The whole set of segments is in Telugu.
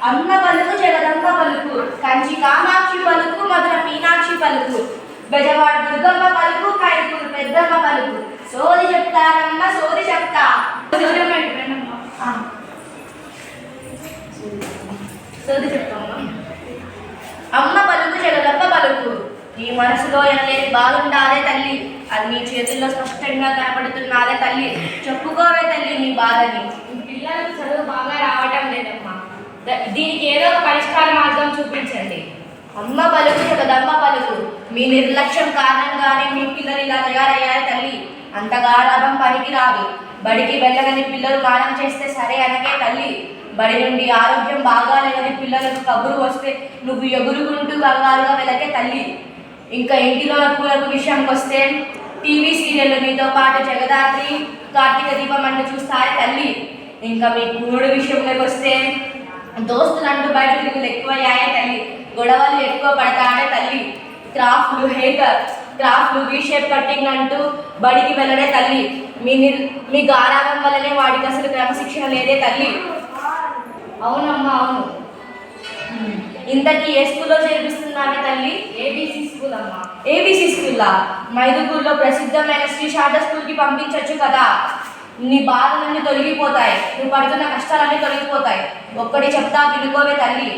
అమ్మ పలుకు జగదంబ పలుకు, కంచి కామాక్షి పలుకు, మధుర మీనాక్షి పలుకు, బెజవాడ దుర్గమ్మ పలుకు, కైకూరు పెద్దమ్మ పలుకు. సోది చెప్తానమ్మ సోది చెప్తా. సోది చెప్తామ్మా. అమ్మ పలుకు జగదంబ పలుకు, నీ మనసులో ఎనలేని బాగుండాలే తల్లి, అది నీ చేతుల్లో స్పష్టంగా కనపడుతున్నాదే తల్లి. చెప్పుకోవే తల్లి నీ బాధని. పిల్లలకు చదువు బాగా రావటం లేదమ్మా, దీనికి ఏదో ఒక పరిష్కార మార్గం చూపించండి. అమ్మ పలుకు జగదమ్మ పలుకు, మీ నిర్లక్ష్యం కారణంగానే మీ పిల్లలు ఇలా తయారయ్యారు తల్లి. అంత గారాబం పనికి రాదు. బడికి వెళ్ళగని పిల్లలు మానం చేస్తే సరే అనకే తల్లి. బడి నుండి ఆరోగ్యం బాగాలేదని పిల్లలకు కబురు వస్తే నువ్వు ఎగురుకుంటూ కంగారుగా వెళ్ళకే తల్లి. ఇంకా ఇంటిలో పూలకు విషయంకి వస్తే టీవీ సీరియల్ నీతో పాటు జగదాత్రి, కార్తీక దీపం అంటూ చూస్తారే తల్లి. ఇంకా మీ కూడు విషయంలోకి వస్తే దోస్తులంటూ బయట తిరుగులు ఎక్కువయ్యాయే తల్లి. గొడవలు ఎక్కువ పడతాడే తల్లి. క్రాఫ్ట్లు, క్రాఫ్ట్లు, వీషేప్ కట్టింగ్ అంటూ బడికి వెళ్ళడే తల్లి. మీ గారాబం వల్లనే వాడికి అసలు క్రమశిక్షణ లేదే తల్లి. అవునమ్మా అవును. ఇంతకీ ఏ స్కూల్లో చేర్పిస్తున్నామే తల్లి? ఏబీసీ స్కూల్ అమ్మా. ఏబీసీ స్కూల్లా? మైదుగూరులో ప్రసిద్ధమైన శ్రీ శారద స్కూల్కి పంపించవచ్చు కదా. నీ బాధలన్నీ తొలగిపోతాయి, నువ్వు పడుతున్న కష్టాలన్నీ తొలగిపోతాయి. ఒక్కడి చెప్తా వినుకోవే తల్లి.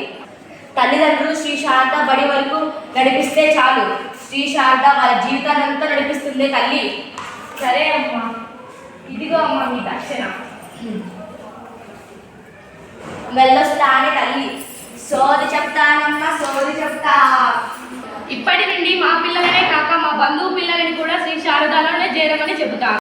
తల్లిదండ్రులు శ్రీ శారద బడి వరకు నడిపిస్తే చాలు, శ్రీ శారద వాళ్ళ జీవితాన్ని అంతా నడిపిస్తుంది తల్లి. సరే అమ్మా, ఇదిగో అమ్మా మీ దక్షిణ. వెళ్ళొస్తానే తల్లి. సోది చెప్తానమ్మా సోది చెప్తా. ఇప్పటి నుండి మా పిల్లలనే కాక మా బంధువు పిల్లలని కూడా శ్రీ శారదాలోనే చేరమని చెబుతాను.